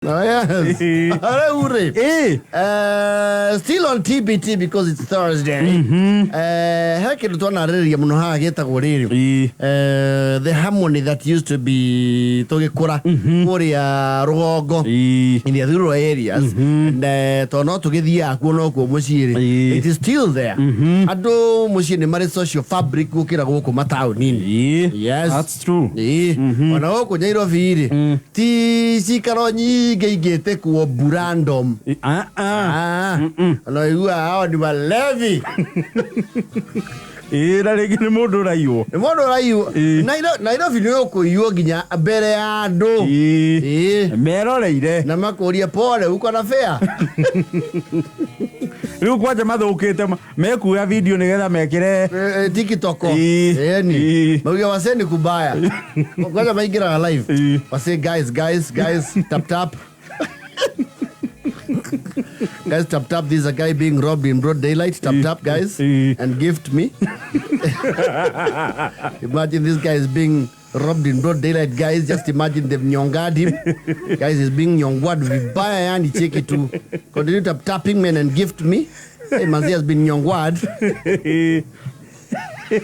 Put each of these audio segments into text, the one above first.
Oh, yes. Still on TBT because it's Thursday. The harmony that used to be Togekura, Korea, Rogo, in the rural areas, and it is still there. Ado Mushini Mari social fabric Kukira Woko Matao Nini. Yes, that's true. Wanaoko Jairo Viri. Ti Karoni Gate ku Burandom. No, you are out of levy. The model you. The model you. Night of Yoginya, a bereado. Merole, Namakoria Paul, who can affair. Look what the mother okay to make a video together, make it TikTok. But we were sending Kubaya. What am I getting alive? I say, guys, tap. Guys, tap. This is a guy being robbed in broad daylight. Tap, guys, and gift me. Imagine this guy is being robbed in broad daylight, guys. Just imagine they've nyongad him. Guys is being nyongwad. We buy and he take it to continue tapping men and gift me. Hey, man, he has been nyongwad.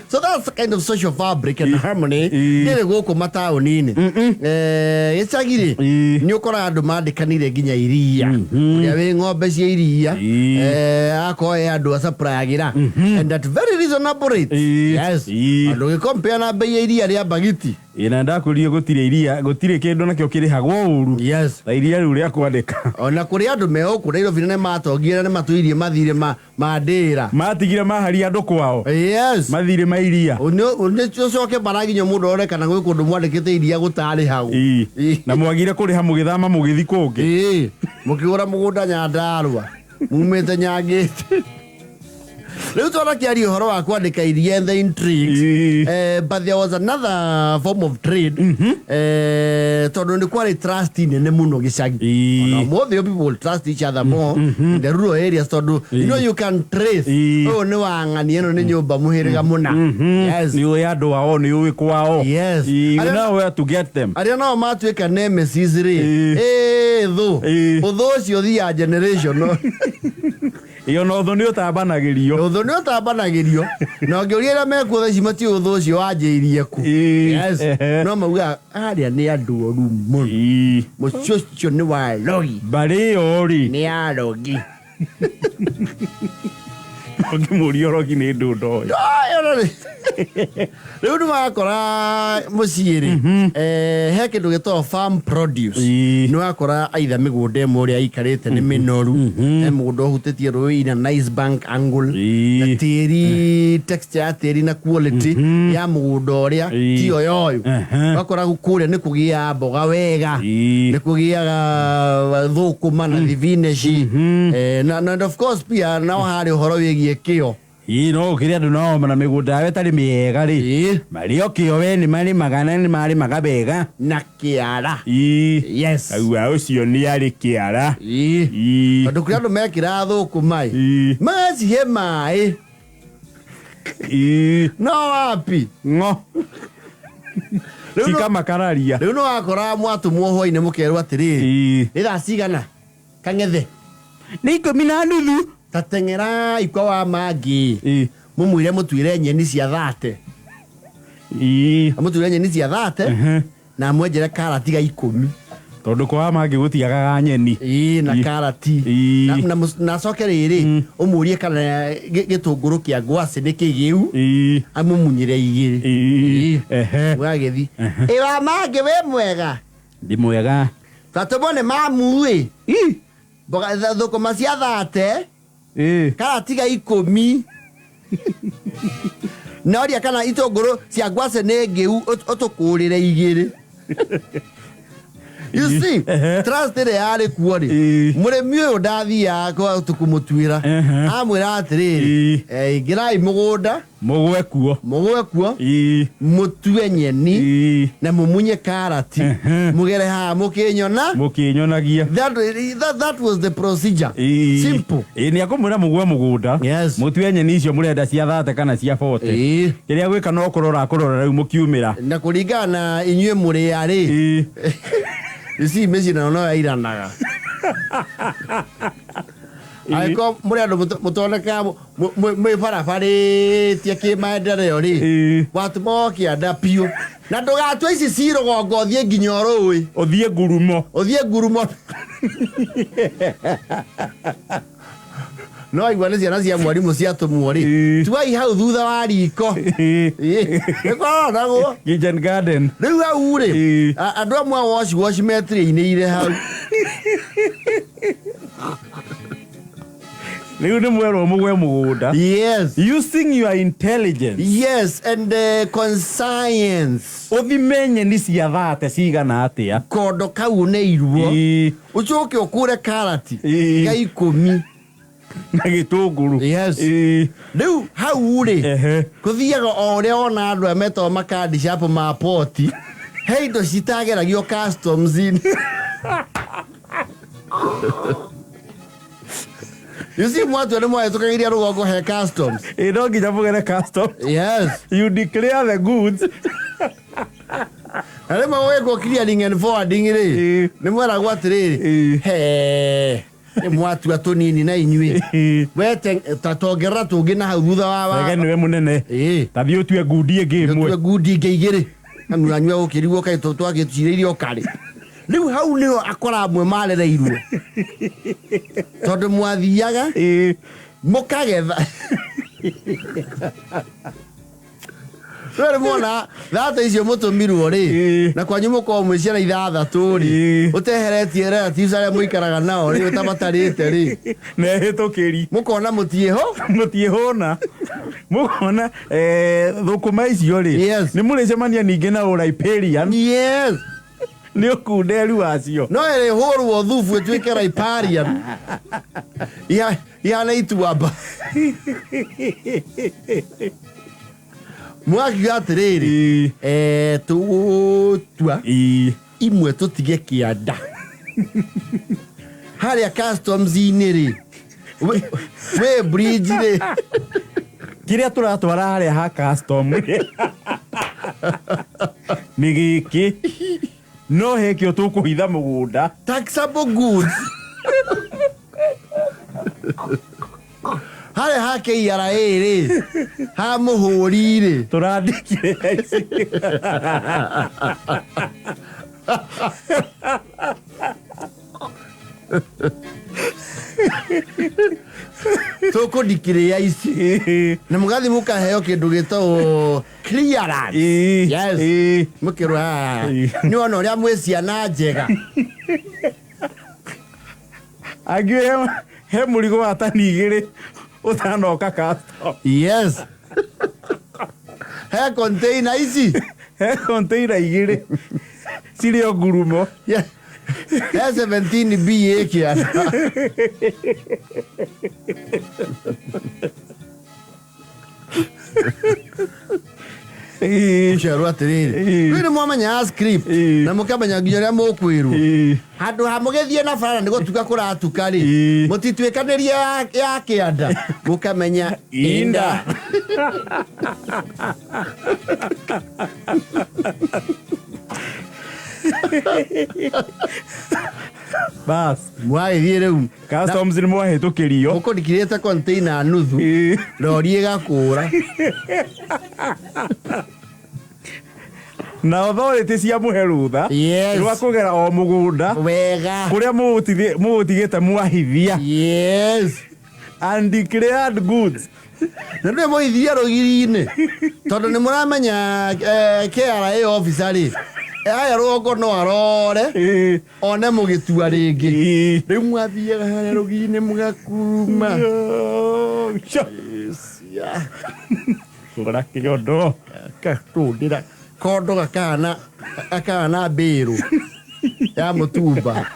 So that's the kind of social fabric and harmony. They go kumata onini. It's a giri. Nyokora domade kanire ginya iria. Yawe ngobe si iria. Ako ado asa pragira. And that very reasonable rate. Yes. Ando compare na bei iria ya bagiti. Inanda kulia gotire iria, gotire kendo na kyo kire hagwo. Yes. La iria ru ya kwandika. Ona kuri ando meo kureiro vinene matogira ne matuirie mathire madira. Matigira mahari ando kwao. Yes. Mathire mairia. One coke baraginyo mundu ore kana gwe kundu mwandikite iria gutari hau. Na mwagire kuri ha mugithama mugithi kungi. Mukigura mugunda Nyandarua. Mumete nyagite. Let's talk about your horror aquatic idea and the intrigues. But there was another form of trade. So don't quite trust in the Muno Gisagi. More the people trust each other more in the rural areas. So do you know you can trace? Oh no, and you know Bamuhira Muna. Yes, you are do our own, you equal. Yes, you know where to get them. I don't know how much we can name a Caesar. Though for those you're the generation, no. You know, the new Tabanagirio. The new Tabanagirio. No, Goriera Merco, she must you those you are Jeriaku. Yes, no, we are near do moon. Most just your new logi. Bade ori near logi. Muriorogi need do. Akora Mosiri. Heck to get off farm produce. No Akora either Migude Moria Icarate and Minoru and Modo Tetiro in a nice bank angle. Theory, texture, theory, quality. Yamudoria, Tio. Akora cool and Nikugia, Bogavega, Nikugia, Vokuman, the Vineshi. And of course, Pia now had a horror. You know, Kiria do know, but I may go direct at me. Mario Kioven, Mari Magana, and Mari Magabega. Nakiara. Yes. I will see you near the Kiara. But the crowd make it out of Kumai. Mas Yemai. No happy. No. Sika Macararia. You know, I could want to more in the Muker what it is. It is Sigana. Can get there. Nico Minanu. Tatengera ikawa magi. Mumuire mutuire nyeni cia thate. Mutuire nyeni cia thate. Na mwenjera karati ga 10. Tondu kwa magi gutiaga nyeni. Na karati. Na coke riri umurie kana gitunguru kia ngwacĩ nĩ kĩgiu. Amumunyire igĩrĩ. Wagethi. Ewa magi we mwega. Ndi mwega. Tatubone mamu Boga thũkũma cia thate. Karati ga 10. Noria kana itũngũrũ cia ngwacĩ nĩ ngĩu ũtũkũrĩre igĩrĩ. You see, trust it are kuori. Muremi uyu ndathia kwa tukumutuira. Amwira atiriri, girai mugoda, mugwe kuo. Mutue nyeni na mumunye karati. Mugere ha mukinyonagia. That was the procedure. Simple. Ni akumwira mugwe mugoda. Yes. Mutue nyeni icio murenda cia thate kana cia 40. Kiria gwika no kurora riu mukiumira. Na kuringana inyue muri ari. isi meci na no iranaga aiko muri andu mutoneka mwe barabara tie ki maendeleo ri watu mokia nda piu na ndugatwe ici cirogongo thie nginya rui othie ngurumo no igwane ciana cia mwarimu cia tumwo ri tuai hau thutha wa riko eko nago kitchen garden riu hau ri andu amwe wash metri-ini ire hau riu ni mwero mugwe mugunda yes using your intelligence yes and conscience uthimenye ni cia thate cigana atia kondo kau ne iruo ucoke ukure karati ga 10 na gitunguru yes riu hau ri kuthiaga o ria ona andu ameto makadi shop ma poti heindo citageragio customs in you see mwatu ni mwa tukagiria rugongo he customs no nginya mugere customs yes you declare the goods ale mawego clearing and forwarding ri ni mwera gwatiriri he mwatu atonini na inyui wete tatongera tungi na hau thutha wa wege niwe munene tathi utue ngudi ngi imwe utue ngudi ngi igiri na nywa ukirigwo kai twagiciriirio kari riu hau nio akora amwe marereirwo tondu mwathiaga mukagetha Were mona thata icio mutumirwo ri na kwanyu muko mwiciara ithathatu ri uteheretie relatives aria muikaraga nao ri utabatarite ri na hitukiri mukona mutiehona mukona thukuma icio ri ni muricemania ningi na Riparian yes ni ukunderi wacio no ere hurwo thufu tuike Riparian ya na ituamba mwaki atiriri tutua imwe tutige kianda haria customs iniri we bridge ri kiria turatwara haria ha custom ni giki no hekio tukuhitha mugunda taxable goods hare ha KRA ri ha muhuri ri turandikire toko dikire ya ici na mugathi mukaheo kindu gitagwo clearance yes mukirwa ni ona uria mwiciana njega agwe he murigo wa tani igiri utanoka custom yes he container igiri sirio ngurumo yeah 17 BA kiana Sherwa tiriri wiri mwamanya script na mukamenya nginya ria mukwirwo handu hamugethie na bara nigo tuka kuratuka ri mutitwikaniria ya kianda mukamenya inda bas mwagithie riu customs ni mwahitukirio muko dikirete container nuthu rori gakura na authority cia muherutha rwa kugera o mugunda wega kuria mutigite mwahithia yes undeclared goods na ndio muhithia rogiri-ini tondu ni muramenya KRA officer ri aya rogo no arore one mugitua ringi riu mwathiaga haria rogiri-ini mugakuruma sura kiondo katundira kondo gakana mbiru ya mutumba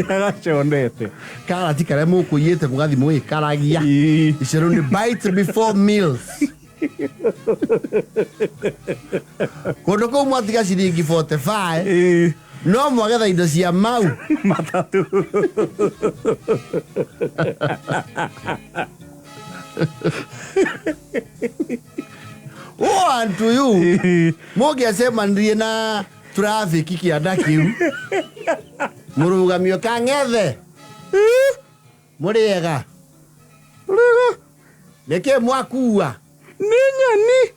agachondete karati karia mukuyite mugathi mwikaragia icero ni bite before meals kondo ko mwatiga ciringi 45 no mwagetha indo cia mau matatu oh antu yu mugiacemanirie na traffic kianda kiu murugamio kangethe muriega neke mwakua Ninyani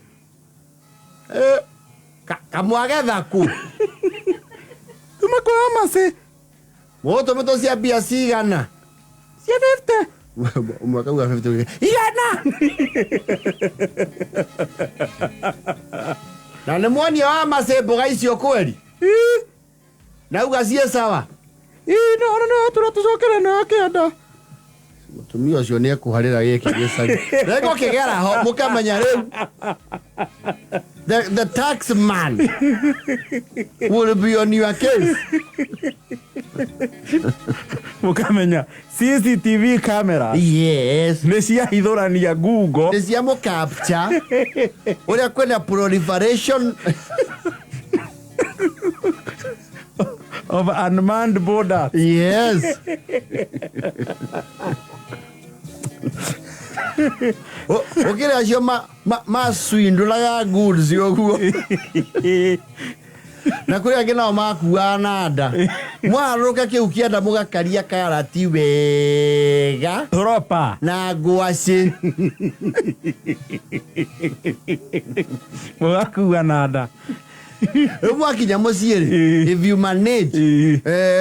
kamwagetha ku tumakoya mase moto moto cia bia cigana cia 50 mwaka wa 50 igana na nĩ muonia wa mase mboga icio kweli nauga cie sawa no turatucokera na kenda mutumia ucio nĩ ekuharĩra gĩkĩ gĩcagi rego kĩgera ho mũkamenya rĩu the tax man will be on your case mũkamenya CCTV camera yes nĩ ciahithũrania Google nĩ cia mũcapture ũrĩa kwĩna proliferation of unmanned borders. Yes. Okay, acio maswindũraga goods ũguo na kũrĩa angĩ nao makuaga na nda mwarũka kĩu kĩanda mũgakaria karati wega proper na ngwacĩ mũgakua na nda mwakinya mũciĩ rĩ if you manage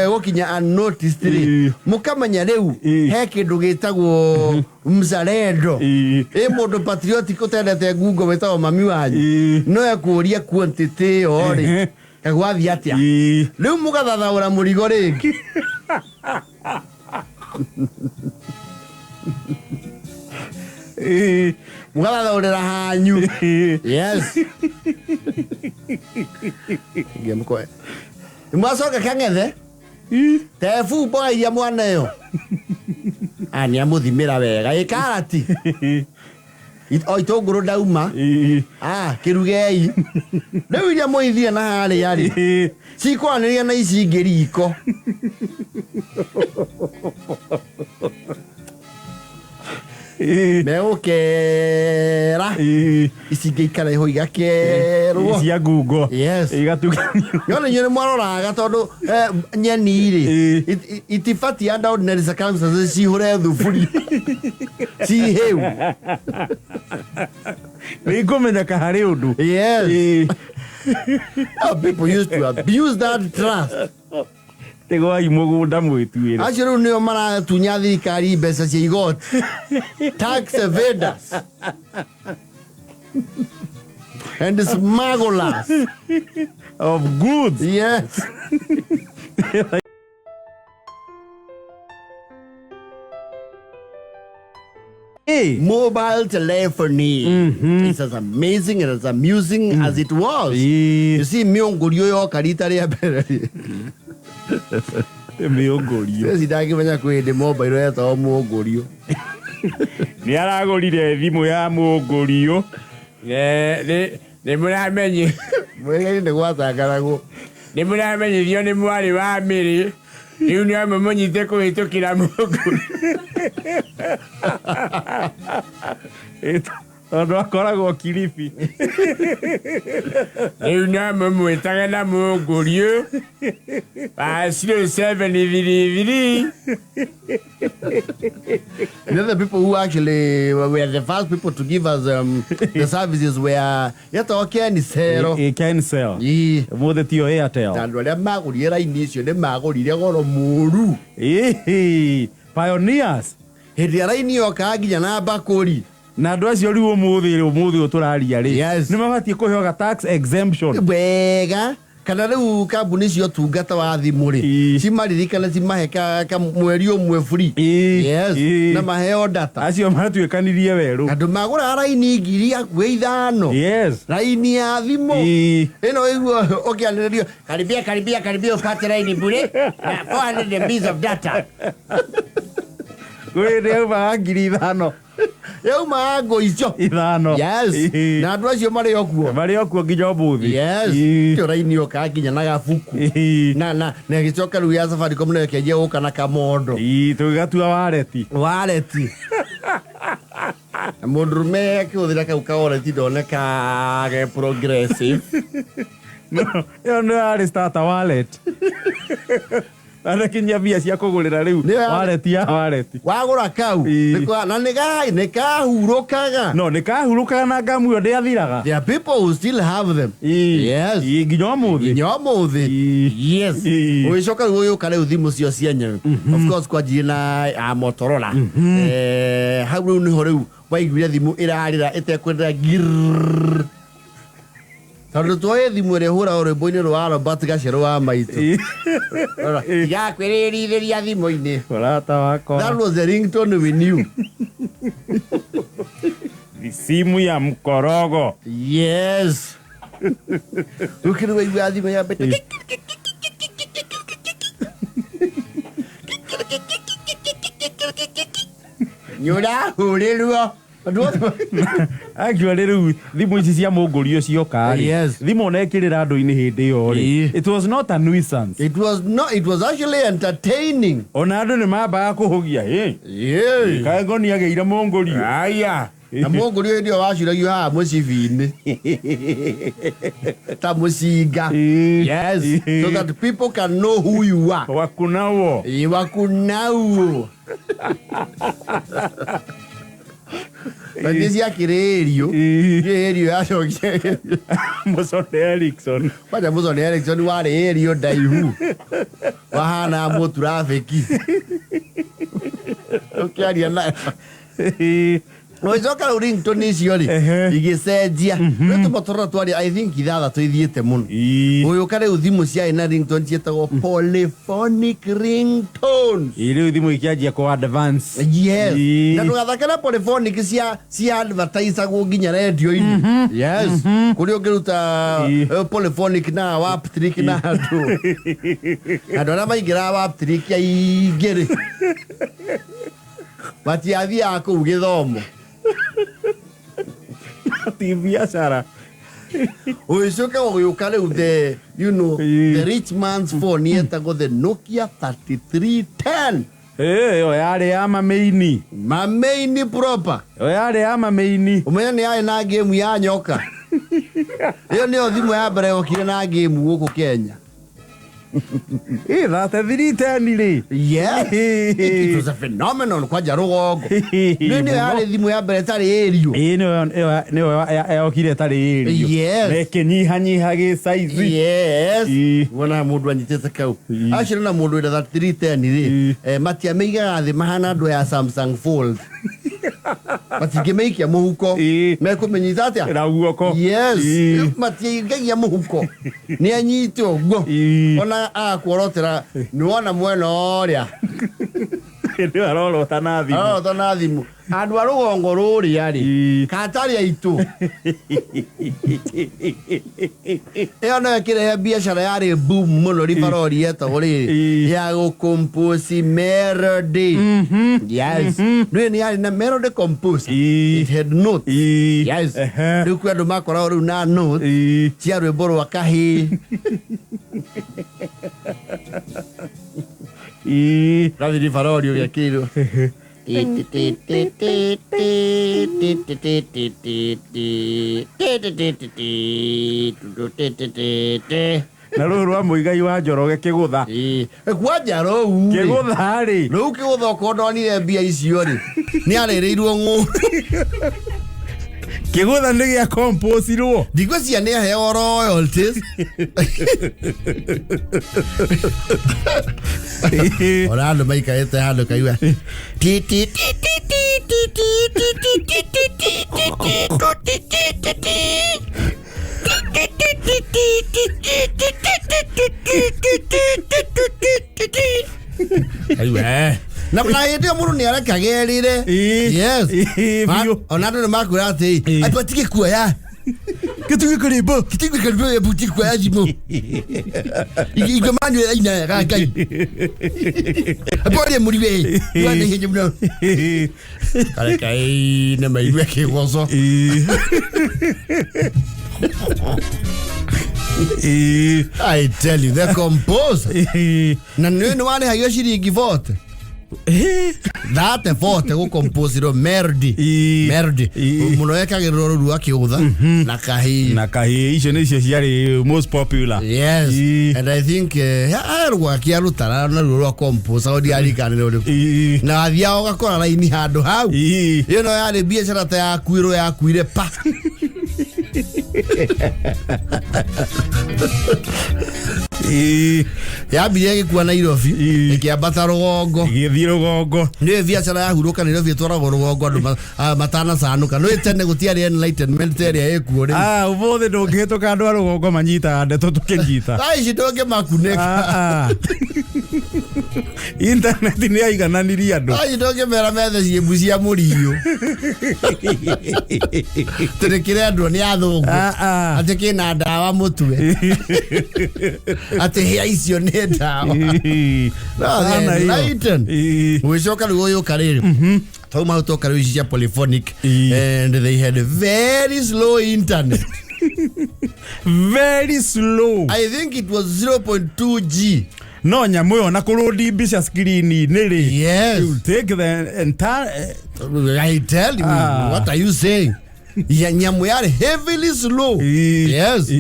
gũkinya unnoticed rĩ mũkamenya rĩu he kĩndũ gĩtagwo mzalendo mũndũ patriotic ũtendete Google wĩtagwo mami wanyu no ekũria quantity ĩyo rĩ kagwathi atĩa rĩu mũgathathaũra mũrigo rĩngĩ mũgathathaũrĩra hanyu yes mwacoka kang'ethe tebu mboga iria mwaneyo nĩ amũthimĩra wega ĩkarati o itũngũrũ ndauma kĩrugei rĩu iria mũithire na harĩa rĩ cikwanĩria na ici ingĩ riko megũkera ici ingĩ ikara iho igakerwo cia Google yes igatukanio no nĩ nyone mwaroraga tondũ nyeni rĩ itibatiĩ under ordinary circumstances cihũre thuburi cihĩu nĩikũmenyeka harĩ ũndũ yes people used to abuse that trust tegwai mũgũnda mwĩtuĩre acio rĩu nĩo maratunya thirikari mbeca cia igoti tax evaders and smugglers of goods yes mobile telephony it's as amazing and as amusing as it was you see mĩũngũrio yoka rita rĩa mbere mĩũngũrio ndangĩmenya kwĩ hĩndĩ mobile yetagwo mũngũrio nĩ aragũrire thimũ ya mũngũrio nĩ mũramenye mwĩgainĩ nĩ gwatangaragwo nĩ mũramenyithio nĩ mwarĩ wa mĩrĩ rĩu nĩ amwe mũnyite kũhĩtũkĩra mũngũrio tondũ akoragwo Kilifi rĩu nĩ amwe mwĩtage na mũngũrio 0733 the people who actually were the first people to give us the services were yetagwo Kenicero Kenicero mũthĩ tio Airtel andũ arĩa magũrire raini icio nĩ magũrire goro mũru pioneers hĩndĩ ya raini yoka nginya na mbakũri na andũ acio rĩu ũmũthĩ tũraria rĩ yes nĩ mabatiĩ kũheo tax exemption wega kana rĩu kambuni cio tungata wa thimũ rĩ cimaririkana cimahe mweri ũmwe free yes na maheo data acio matuĩkanirie werũ andũ magũra raini ngiri hakuhĩ 5 yes raini ya thimũ ĩno ĩguo ũkĩanĩrĩrio karibia upate raini bure na 400 MB of data gwĩthĩ umaga ngiri 5 yauma ngo icio 5 yes na andũ acio marĩ okuo nginya ũmũthĩ yes tio raini yoka nginya na gabuku na gĩcoka rĩu ya Safaricom nĩyo kĩanjia gũka na kamondo tũgĩgatua wareti mũndũrũme akĩhũthĩra kau ka wareti ndoneka ge progressive Yo no ari starter wallet. Ana kinya bia cia kugurira riu wallet ya wallet. Wagura kau. Na nega hurokaga. No nega hurokaga na ngamu yo ndiathiraga. There are people who still have them. Yes. Nginya muthi. Yes. Uicoka uyu kare uthimu cio cianya. Of course kwa jina Motorola. Hau ni horiu waiguire thimu irarira itekwenda girr. Tondu twoe thimu ri hura rwimbo-ini rwa Robert Gaciro wa maitu. Ya kwiriritheria thimu-ini. Kurata wako. That was the ringtone we knew. Simu ya mkorogo. Yes. Ukiri waigua thimu ya bete. Nyura hurirwo. Actually riu thimu ici cia mungurio cioka ri. Thimu nekirira andu-ini hindi yo ri. It was not a nuisance. It was actually entertaining. Ona andu ni mambaga kuhugia kae Ngoni ageire mungurio. Aya. Na mungurio ndio waciragio haha mucibi-ini. Ta mucinga. Yes. So that people can know who you are. Wakunawo. Wakunawo. Bandisi ya kirerio. Kirerio ya shokia. Musone Erickson. Wacha Musone Erickson wale erio daihu. Wahana mo trafiki. Ukiaria na. Noicoka ringtone icio ri igicenjia ritu Motorola twari I think ithatha twithiite muno uyu kare uthimu cia ina ringtone cietagwo polyphonic ringtones riu thimu ikianjia ku advance. Yes. Na tugathakira polyphonic cia advertisagwo nginya radio-ini. Yes. Kuri ungiruta polyphonic na wap trick na andu aria maingira wap trick aingiri matiathia kuu githomo biashara. Uicoka ugiuka riu the rich man's phone yetagwo the Nokia 3310. Yo yari ya mameini proper. Yo yari ya mameini. Umenya ni yari na game ya nyoka. Iyo ni thimu ya mbere yokire na game guku Kenya. That 310 ri. Yeah. It was a phenomenon kwa jarugo. Nini yale thimu ya mbere tari erio. No yokire tari erio. Yes. Meke nyiha gi size. Yes. Wana mundu anyitete kau. Actually na mundu ira 310 ri. Matia meiga thi mahana andu ya Samsung Fold. Matikimeikia muhuko. Mekumenyita atia? Na guoko. Yes. Matikimeikia muhuko. Ni anyite ogo. Ona akuorotera ni wona mwena oria. Ndio arorota na thimu. Arorota na thimu. Andu arugongo ruri ari. Katari aitu. Eyo no yakirehe biashara yari boom muno ribarori yetagwo riri ya gucompose melody. Yes. Ni yari na melody compose. It had notes. Yes. Riu kwi andu makora riu na notes cia rwimbo rwa kahi. Ravi ribarori ugiakirwo. Na rwa muigai wa Njoroge kigutha kwaja rou kigutha ri rou kigutha ukondonire mbia icio ri ni aririrwo ngu kigutha ni gia compose ro digwa cia ni heo royalties ora andu maikaite handu kaigua ti ti ti ti ti ti ti Aiwe. Na mnaite muru ni arakagerire. Yes. Ona ndo makwira ati atwatike kuoya. Kitu karibu ya boutique kwa ajimo. Igomani ina rakai. Apole muribe. Yane heje mno. Karakai na maiwe ke woso. I tell you, they're composed. Na nini wale hayo shiringi vote. that effort go compose ro melody muno ekagirwo ru akiutha na kahi icio nĩ cio ciarĩ most popular. Yes. And I think arwa akiarutara na ru compose audio arikanire uri na athia ugakora raini handu hau iyo no yari biashara ta yakuire pa yambire gĩkua Nairobi ĩkĩambata rũgongo igĩthiĩ rũgongo nĩ biashara yahuruka Nairobi ĩtwaragwo rũgongo andũ matanacanũka no tene gũtiarĩ enlightenment ĩrĩa ĩkuo rĩu ũmũthĩ ndũngĩhĩtũka andũ a rũgongo manyitaga ndeto tũkĩnyita ici ndũngĩmakunĩka internet nĩ yaigananirie andũ ici ndũngĩmera methe ciĩmbu cia mũriũ tũrĩkĩre andũ nĩ athũngũ atĩ kĩna ndawa mũtwe atĩ hĩa icio nĩ ndawa gwĩcoka rĩu ũyũka rĩrĩ tauma ũtoka rĩu ici cia polyphonic and they had very slow internet. Very slow. I think it was 0.2G. No nyamũ yo na kũrũndi mbica screen nĩrĩ. Yes. You take the entire I tell you, what are you saying? Ya nyamũ yari heavily slow. Yes.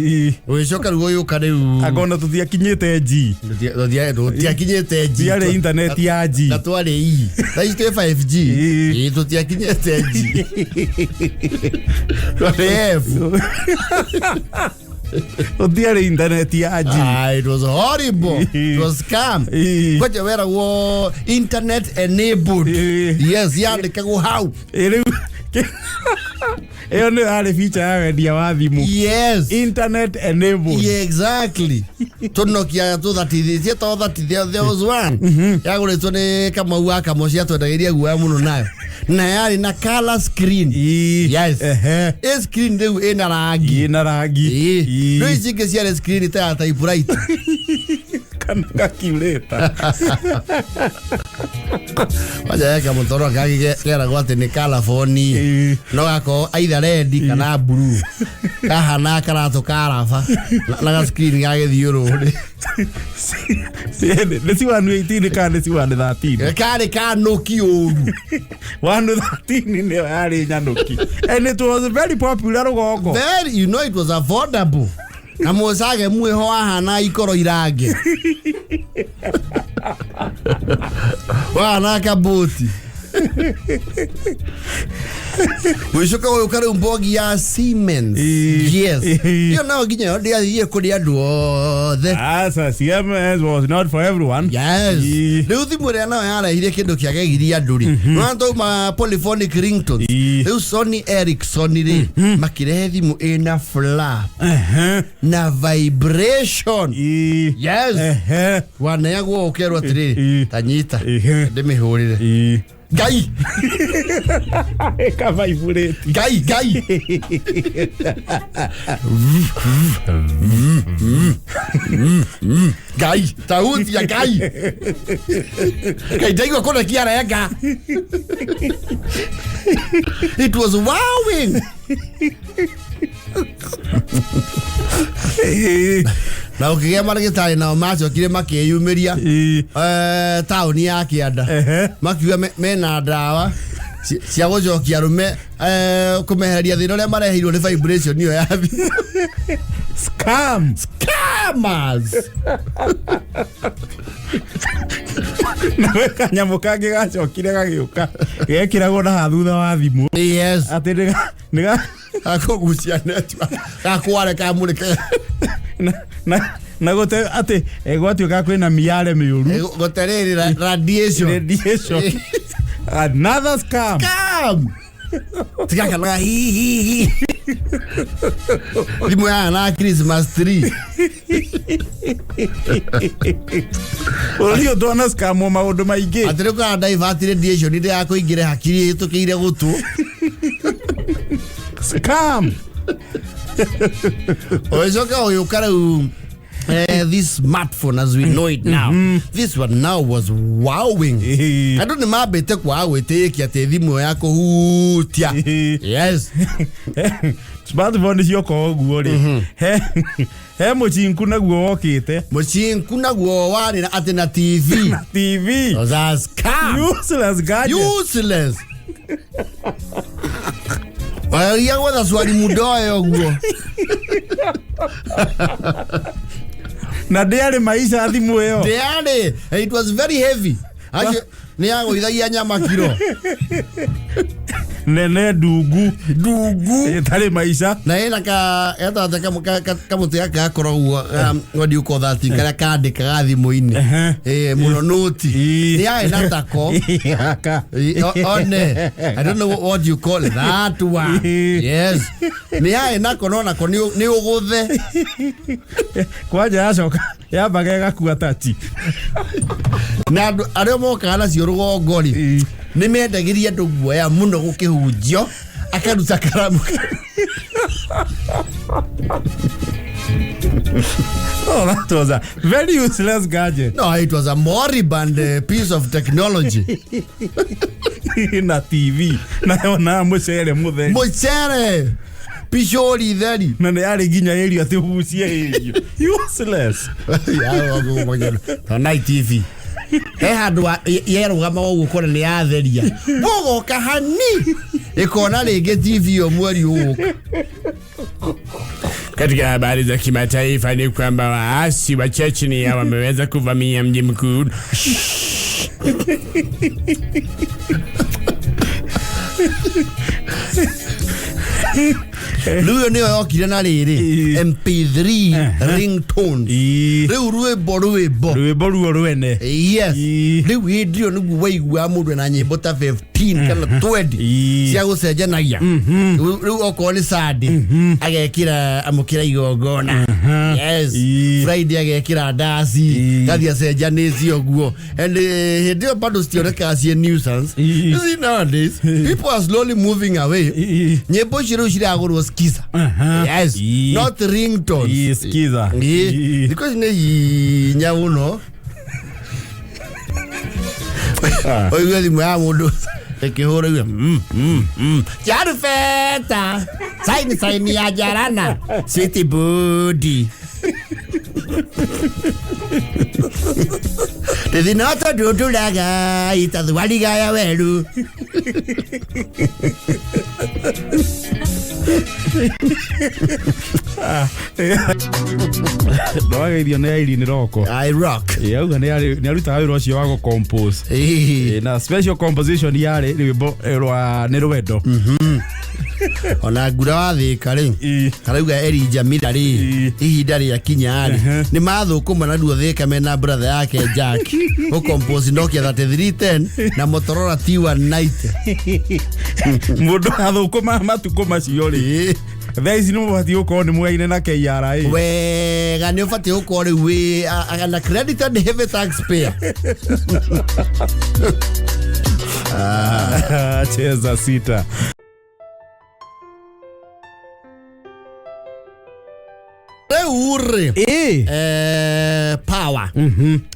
Gwĩcoka rĩu ũyũka rĩu agona tũtiakinyĩte G. Tũtiakinyĩte G. Tiarĩ internet ya G. Na twarĩ E. Thaicĩ 5G. Tũtiakinyĩte G. Twarĩ F. Tiarĩ internet ya G. It was horrible. It was scam. Kwacha wera wo internet enabled. Yes, yandĩkagwo hau. Eyo nĩ harĩ feature ya wendia wa thimũ. Yes. Internet enabled. Yeah, exactly. Tunokia tu there was one. Yagũrĩtwo nĩ Kamau wa Kamocia twendagĩria Guoya Muno nayo. Na yari na color screen. Yes. Screen rĩu ĩna rangi. Ĩna rangi. No ici ingĩ ciarĩ screen ta ya typewriter. Kana calculator. Waja mũtoro kagĩgeragwo atĩ nĩ color phone. No gako either red kana blue. Kahana karatũ karaba. Na screen gagĩthiũrũrĩ. Nĩ si 118 kana nĩ si 113. Karĩ kanũki ũru. 113 nĩ yarĩ nyanũki. And it was very popular rũgongo. Very, you know, it was affordable. Na mũcage mwĩho wahana ikoro irange. Wana kaboti. Gwĩcoka ũyũka rĩu mbogi ya Siemens. Yes. Iyo nao nginya yo ndĩathiĩ kũrĩ andũ othe. Siemens was not for everyone. Yes. Rĩu thimũ ĩrĩa nayo yarehire kĩndũ kĩagegirie andũ rĩ. Nĩwatũma polyphonic ringtones. Rĩu Sony Ericsson rĩ makĩrehe thimũ ĩna flap na vibration. Yes. Wanayagwo ũkerwo atĩrĩrĩ tanyita ndĩmĩhũrĩre. Gai. Eka vibrate. Gai. Gai. Tauti ya gai. Gai daigua kona kiara yanga. It was wowing. Na ukigea marigitari nao macokire makiyumiria tauni ya Kianda makiuga mena ndawa cia gucokia rume kumehereria thina uria marehirwo ni vibration iyo ya scammers. Na weka nyamũ kangĩ gacokire gagĩũka gekĩragwo na thutha wa thimũ. Yes. Atĩ nĩga gakugucia network gakware kamũrĩke na gote atĩ gwatuĩka kwĩna miare mĩũru goterĩrĩ radiation. Another scam. Tigakanaga hi thimũ ya na Christmas tree. Ũrĩa ndona scam maũndũ maingĩ. Atĩ rĩu divert radiation nĩ ya kũingĩre hakiri ĩtũkĩire gũtũ. Scam. Oicoka ũyũka rĩu this smartphone as we know it now. This one now was wowing. Andũ nĩ mambĩte kwaga gwĩtĩkia atĩ thimũ ya kũhutia. Yes. Smartphone cio koguo rĩ. he mucinku naguo wokite mucinku naguo wari na ati na TV TV that's useless gadget useless ya gwetha swali mudoyo guo na ndiari maisha thimu iyo ndiari it was very heavy aje ni yago ithagia nyama kilo nene dugu itari maisha na ina ka eta ka mutu ya ka korogwo ngodi uko thati kara kadi ka thimu-ini muno noti ni ya ina tako one I don't know what you call that one yes ni ya ina kono na ko ni uguthe kwaja yacoka ya bagega kuatachi na ario moka na cio rugongori ni mendagiria andu guoya muno gukihunjio akaruta karamu oh that was a very useless gadget no it was a moribund piece of technology na TV na mucere mucere pishori theri na ne ari ginya area te hucie useless ya wago mojelo na TV handu yerugama woguo kone ni yatheria bogoka hani ikona rĩngĩ TV yo mweri huu. Katika habari za kimataifa ni kwamba waasi wa Chechnya wameweza kuvamia mji mkuu Luyo niyo yokire na riri MP3 ringtone riu rwimbo ruo rwene yes riu indio niguo waigua mundu na nyimbo ta 15 kana 20 cia gucenjanagia riu okorwo ni Sunday agekira amukira igongona yes Friday agekira dasi gathia cenjanĩcie ũguo and hindi bado stioneka cie nuisance you see nowadays people are slowly moving away nyimbo ciru ciragurwo skiza yes not ringtones skiza because ni nyauno oiwe thimu ya mundu ekihura iwe jarufeta saini ya jarana city body Thinoto ndunduraga itathwariga weru Doaga irio nä airi nä roko I rock auga nä arutaga wä ra å cio wa gå compose na special composition yarä rwä mbo nä rwendo ona ngura wa thika ri karauga Elijah Mira ri ihinda ria kinya ri ni mathukuma na ruo thika mena brother yake Jack o compose Nokia 3310 na Motorola T190 mundu athukuma matuko macio ri thaici nä må batiä gå korwo nä mwaine na KRA wega nä å batiä gå korwo rä u wä na credited heavy taxpayer cheza sita Ure power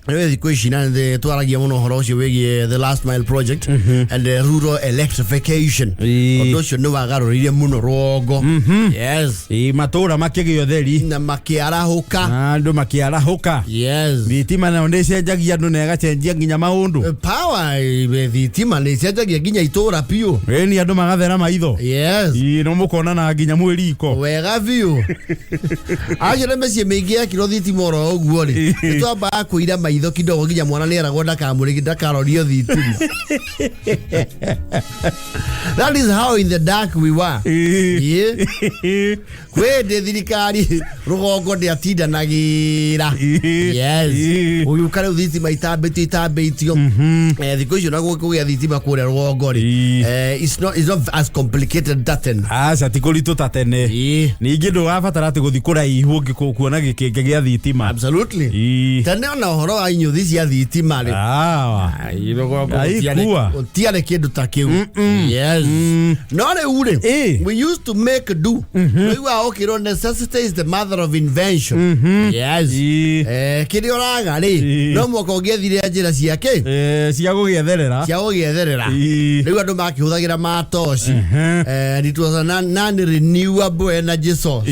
the question and the twaragia muno horo ucio wigie the last mile project and the rural electrification odocio no wagaruririe muno rogo yes matura makigio theri na makiarahuka andu makiarahuka yes thitima na onde cenjagia andu na gacenjia nginya maundu power thitima ni cenjagia nginya itura pio ni andu magathera maitho yes no mukona na nginya mweri iko wega biu ajere mecie mingi ya kiro thitima oro uguo ri twamba kuira maitho kidogo nginya mwana ni eragwo ndakamuri ndakarorio thitima that is how in the dark we were kwende thirikari rugongo ndi atindanagira yes uyu kare thitima itambitio thiko icio na gukugia thitima kure rugongo ri it's not as complicated that then tikuritu tatene ningi ndurabatara ati guthi kuraihu ngikuona gikenge gia thitima absolutely tene ona horo wa inyu thisi ya thitima ri tiare kindu ta kiu yes no re ure we used to make do we were okay necessity is the mother of invention yes kiri oraga ri no mwako ngethire njira ciake cia gugietherera riu andu makihuthagira matoci it was a non renewable energy source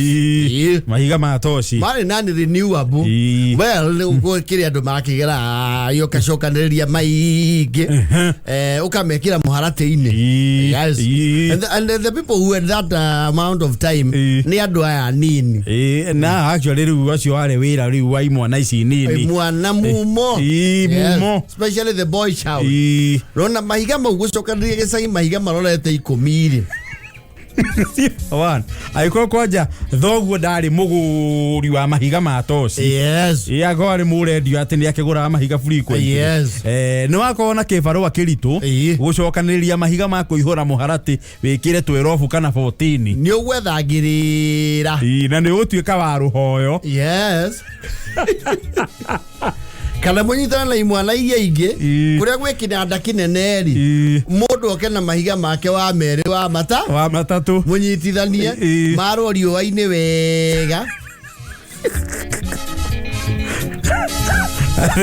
mahiga mato toci mari nani renewable well kiri andu makigera yo kacokaniriria maingi ukamekira muharate-ini yes and the people who had that amount of time ni andu aya nini na actually riu acio are wira riu wa imwana ici nini mwana mumo mumo especially the boy child rona mahiga mau gucokaniriria gicagi mahiga marorete 10 Wan, aiko koja thoguo ndari muguri wa mahiga ma toci. Yes. Ia gore murendio ati ni akigura mahiga frequent. Yes. Ni wakona kibarua kiritu gucokaniriria mahiga ma kuihura muharati wikire 12 kana 14. Ni ugwethagirira. Na ni utuika wa ruhoyo. Yes. Kana munyitana na imwana iria ingi kuria gwe kinanda kineneri mundu oke na mahiga make wa mere wa matatu munyitithanie maro riũa-inĩ wega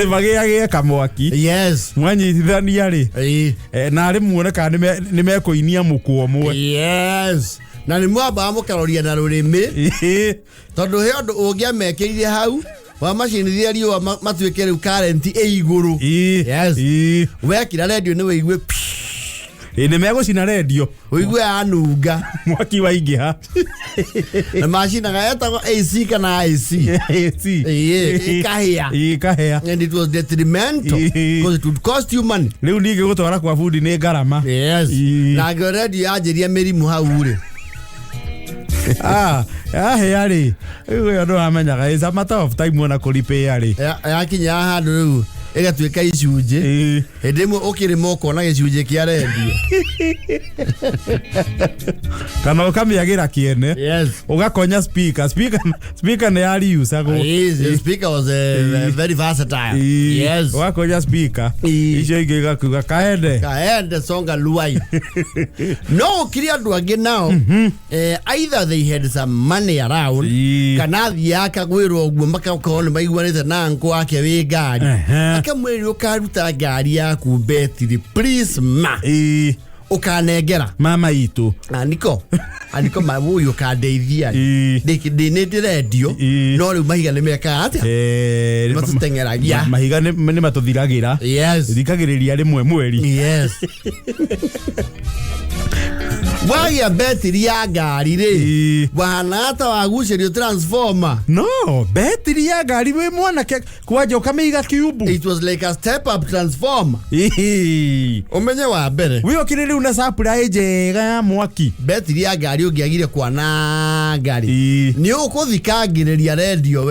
magiagie kamwaki yes mwanyitithania ri na ari muone kana ni mekuinia muku omwe yes na ni mwamba mukaroria na rurimi tondu he andu ungiamekirire hau wa machine iria riũa matuĩke rĩu current igũrũ yes wekira radio nĩ wĩigue ni megũcina radio wĩigue anunga mwaki waingĩha na machine gaetagwo AC kana AC ikahĩa and it was detrimental because it would cost you money rĩu ningĩ gũtwara kwa fundi nĩ ngarama yes na radio yanjĩria mĩrimũ hau rĩ yari uyo ndo amenyaga is a matter of time ona kuripe yari yakinya handu riu igatuika icunje ndimwe ukirimo ukona gicunje kia redio kana ukamiagira kiene yes ugakonya speaker ne yari usago the speaker was very versatile yes ugakonya speaker icio ingiga kuga kaende songa luai no kiri andu angi now either they had some money around kana thiaka gwirwo guo makakona maiguanite na nko ake wi ngari akamwiri ukaruta ngari yaku betiri please ma ukanengera mama itu aniko mabuyu kadeithia ndi radio no riu mahiga ni meka atia matutengeragia mahiga ni matuthiragira yes thikagiriria rimwe mweri yes wagia betiri ya ngari ri wana ata wagucirio transformer no betiri ya ngari we mwana kwaje ukamiga kiubu it was like a step up transformer umenye wa mbere we okiriri una supply njega ya mwaki betiri ya ngari ungiagire kwana ngari ni ukuthikagiriria radio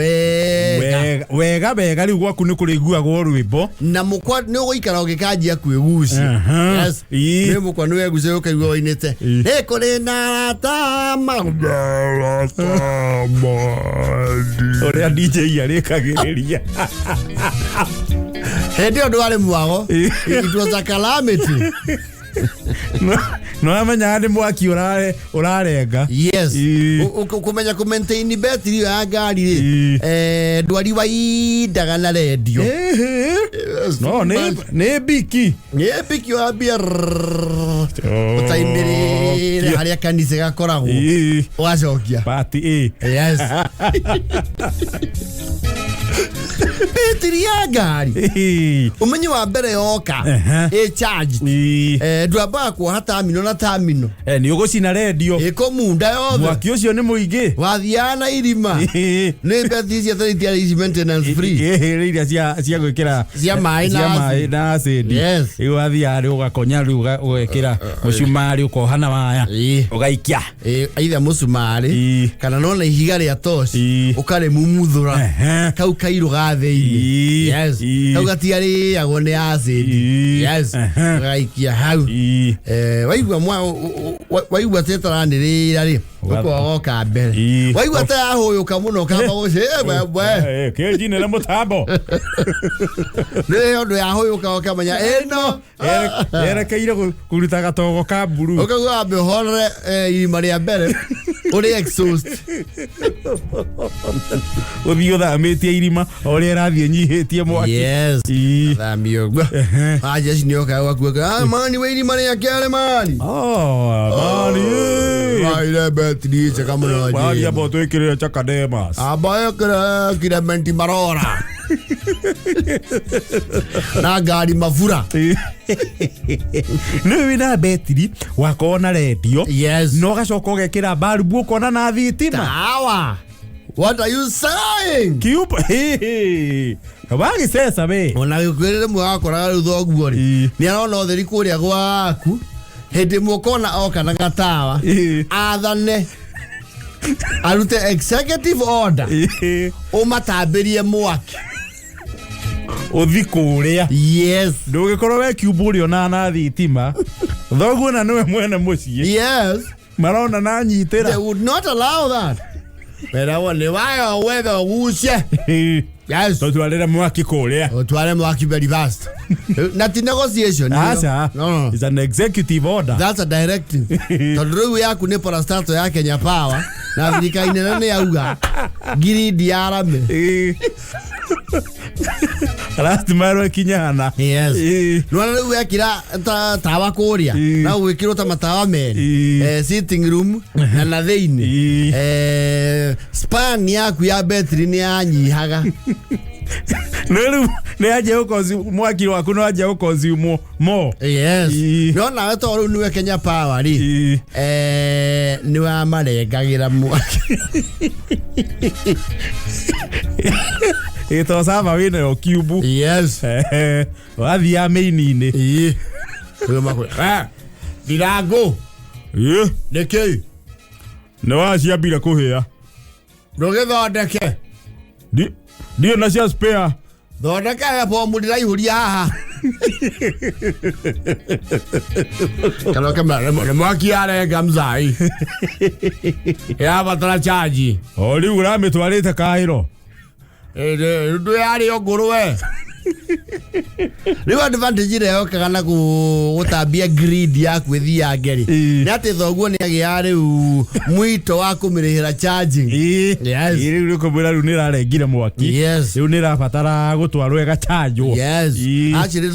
wega riu gwaku ni kurigua gwo rwimbo na mukwa ni uguikara ugikanjia kwigucia yes ni mukwa ni weguce ukaigua inete kuri na tama oria DJ yarikagiriria hindi undu wari mwago it was a calamity no amenya ndi mwaki urarenga yes kumenya ku maintain battery ya ngari ri ndwari wa indaga na radio no ne biki wa bia utaimire haria kanise gakoragwo wacokia party yes betiri ya ngari umenye wa mbere yoka charge ndwamba kuoha tamino na tamino ni ugucina radio ikomunda yothe mwaki ucio ni muingi wathiana irima ni betiri cia thiriti maintenance free iria cia gwikira cia mai na acid iwathia ri ugakonya ri ugekira mucumari ukohana waya ugaikia either mucumari kana no na ihiga ria toci ukare mumuthura kau kairu gathei yes kau gatiari agone acid yes ugaikia hau waigua tetaraniria ri ukogoka mbere waigua ta yahuyuka muno kamba guce kejine na mutambo ni undu yahuyuka ukamenya ino erekeire kuruta gatogo ka buru ukagua behore irima ria mbere Uri exhaust. Uthio thamätie irima oria rathie nyihitie mwaki. Yes. Thamio. Just nyoka wakuga. Mani we irima ria kere mani. Mani. Ile betri chakamo na. Mani abo twikire chakademas. Abayo kira menti marora. Na gari mafura. Nä wä na betiri wakona radio. Yes. No gacoka ũgekĩra mbarubu ũkona na thitima. Tawa. What are you saying? Kiupa. Wagicesa we. Ona gĩkwĩrĩre mwakora rĩu thoguo rĩ. Nĩ arona ũtheri kũrĩa gwaku. Hĩndĩ mũkona oka na gatawa. Athane. Arute executive order. Ũmatambĩrie mwaki. Uthi kũrĩa. Yes. Ndũgĩkorwo we kiumbũrio na thitima. Thoguo na nĩwe mwene mũciĩ. Yes. Marona na nyitĩra. They would not allow that. Wera wone wayo weather wuce. Yes. Tũtwarĩre mwaki kũrĩa. Tũtware mwaki very fast. Not negotiation. Asa. No. It's an executive order. That's a directive. Tondũ rĩu yaku nĩ parastato ya Kenya Power. Na thirikari nene nĩ yauga giridi ya arame. Aratimarwo kinyana. Yes. Nwana rĩu wekira tawa kũrĩa. Na gwĩkĩrwo ta matawa merĩ. Sitting room na thĩinĩ. Span yaku ya betri nĩ yanyihaga. Nĩrĩu nĩ anjia gũkonsume mwaki waku no anjia gũkonsume more. Yes. No nawe tondũ rĩu nĩwe Kenya Power rĩ. Nĩ wamarengagĩra mwaki. Ito sama wina yo kiubu. Yes. Wathi ya main-inĩ. Kuyo makwe. Dirago. Nĩkĩ? Nĩ waciambire kũhĩa. Ndũgĩthondeke. Ndio na cia spare. Thondeka hapo mũndĩra ihũria haha. Kana kama mwaki arenga mzai. Ya batara charge. Rĩu ũramĩtwarĩte Kaĩro. Ndu yari ngũrũwe. Rĩu advantage ĩrĩa yokaga na gũtambia grid yaku ĩthiaga ngeri. Nĩ atĩ thoguo nĩ agĩa rĩu mwito wa kũmĩrĩhĩra charging. Yes. Rĩu kũmwĩra rĩu nĩ ĩrarengire mwaki. Yes. Rĩu nĩ ĩrabatara gũtwarwo ĩgachanjwo. Yes. Actually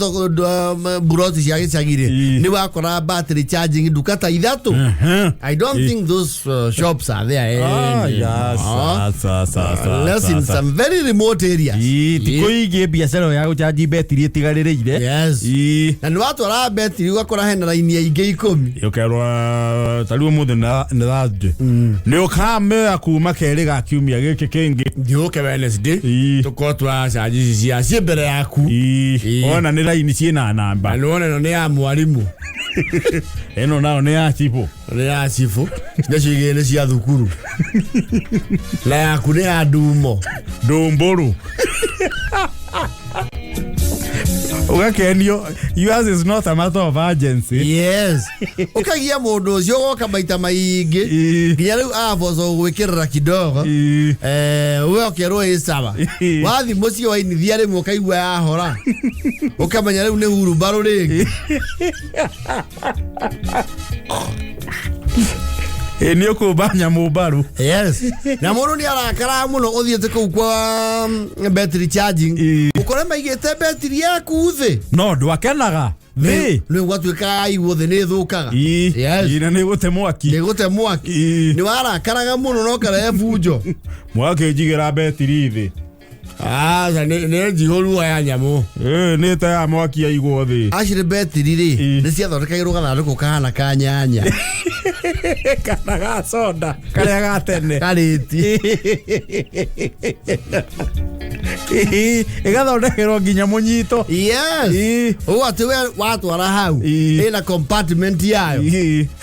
buroti cia gĩcagi-rĩ nĩ wakora battery charging nduka ta ithatũ. I don't think those shops are there. Unless in some very remote areas. Tikuige biashara ya gũchanji betiri ĩtigarĩrĩire. Yes. Na nĩ watwara betiri ũgakora hena raini ya ingĩ 10. Ũkerwa tariũ mũthĩ nĩ Thursday. Nĩ ũkamea kuma kerĩ ga kiumia gĩkĩ kĩngĩ. Njoke Wednesday. Tũkorwo tũrachanji ciacie mbere yaku. Ona nĩ raini ciĩna namba. Na nĩ nĩ ya mwarimũ. Ĩno nao nĩ ya chifu. Nĩ ya chifu. Nacio igĩrĩ nĩ cia thukuru. Na yaku nĩ ya ndumo. Ndumbũrũ. Ugakenio, yours is not a matter of urgency. Yes. Ukagia mũndũ ũcio ũgoka maita maingĩ. Nginya rĩu aboco gwĩkĩrĩra kidogo. Ũgokerwo ĩ sawa. Wathi mũciĩ wainithia rĩmwe ũkaigua yahora. Ũkamenya rĩu nĩ hurumbarũ rĩngĩ. Nĩ ũkũmba nyamũ mbaru. Yes. Na mũndũ nĩ arakara mũno ũthiĩte kũu kwa battery charging. Ũkore maigĩte battery yaku thĩ. No ndwakenaga. Thĩ. Nĩ gwatuĩka aigwo thĩ nĩ thũkaga. Yes. Na nĩ gũte mwaki. Nĩ gũte mwaki. Nĩ warakaraga mũno no karehe bunjo. Mwaki njigĩra battery thĩ. Nĩ njihũru ya nyamũ. Nĩ ta ya mwaki yaigwo thĩ. Actually battery rĩ nĩ ciathondekagĩrwo gathandũkũ kahana ka nyanya. Kana ga soda karĩa ga tene karĩti. Ĩgathondekerwo nginya mũnyito. Yes. Ũguo atĩ we watwara hau ĩna compartment yayo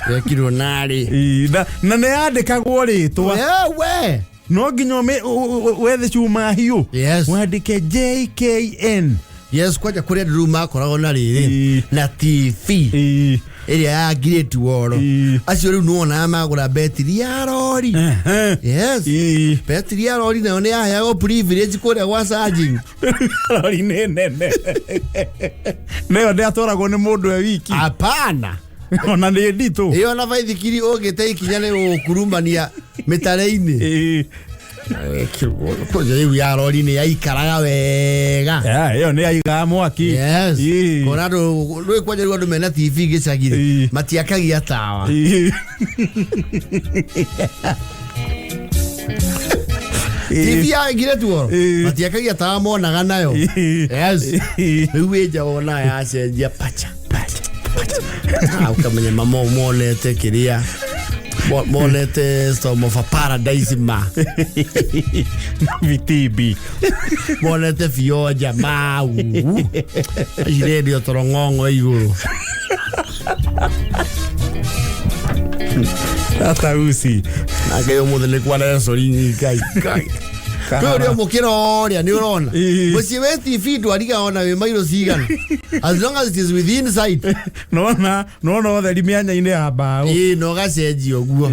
yekirwo narĩ. Na nĩ yandĩkagwo rĩtwa. We no nginya wethe cuma hiũ. Yes. Wandĩke JKN. Yes, kwaja kũrĩa ndĩrĩu makoragwo na rĩrĩ na TV ĩrĩa ya Great Wall. Acio rĩu nĩwonaga magũra betiri ya rori. Yes. Betiri ya rori nayo nĩ yaheagwo privilege kũrĩa gwa charging. Rori nĩ nene. Nĩyo ndĩatwaragwo nĩ mũndũ e wiki. Hapana. ona nĩ nditũ ĩyo na baithikiri ũngĩte ikinya nĩ ũkurumania mĩtare-inĩ kũnja rĩu ya rori nĩ yaikaraga wega ĩyo nĩ yaigaga mwaki kona rwĩ kwanja rĩu andũ mena TV gĩcagi matiakagia tawa TV yaingire tuoro matiakagia tawa monaga nayo rĩu wĩnja wona yacenjia pacha ukamenya mama monete kĩrĩa monete Storm of a Paradise ma vitibi monete fioja mau ajiredio torongongo iguru hata usi nakayo muthele kwa soringi kai Kuri mukira oria ni urona muci we TV twariga ona we mairo cigana as long as it is within sight no theri mianya-ini ya mbao no gacenji oguo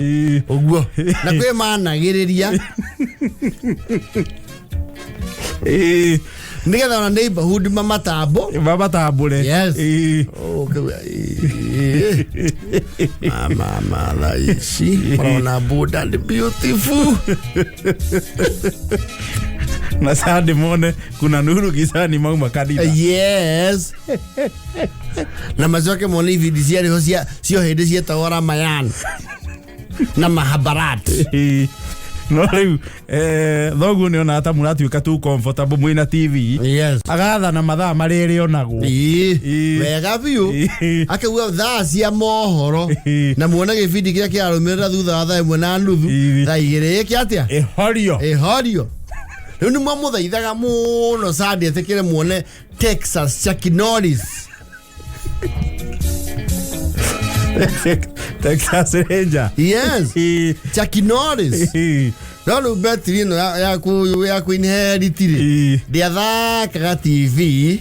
na kwi managiriria nigetha ona neighborhood mamatambure yes mama laishi ona bold and beautiful na sade mone kuna nuru gizani mauma kadida yes na mazoke mone vidisia leo sio hede cia tawara mayan na mahabarat no riu thogu ni ona hata muratuika tu comfortable mwina TV yes agatha na mathaa mariri onago wega biu akaua thaa cia mohoro na muona gibindi kiria kiarumirira thutha wa thaa imwe na nuthu thaa igiri iki atia ehorio riu ni mamuthaithaga muno Sunday etekire muone Texas Chuck Norris Texas Ranger yes Chuck Norris no betri no ya ku inheritire dia thakaga TV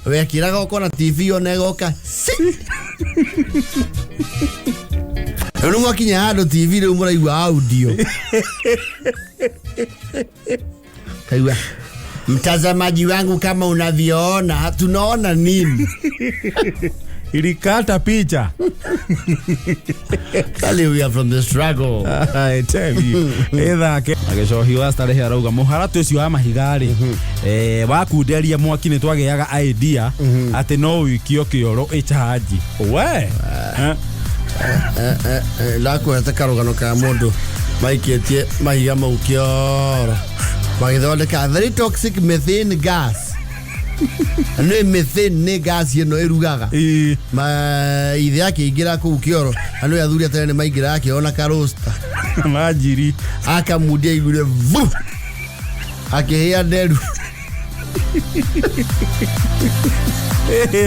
we kiraga ukona TV ona goka no mwakinya hado TV riu muraigua audio kaiwa mtazamaji wangu kama unavyoona tunaona nini ilikata picha kali we are from the struggle I tell you ethake agecohi wa starehe arauga muharatu ucio wa mahigari wakunderia mwaki ni twageaga idea ati no wikio kioro ichaji we la kuheta karugano ka mundu maiketie mahiga mau kioro magithondeka very toxic methane gas no methane ne gas yeno irugaga ma ithe yake ingira ku kioro anu ya thuri atene maingira yake ona karosta majiri akamudia igure vu akihia nderu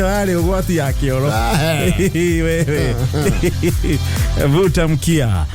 wale ugwati ya kioro wewe vuta mkia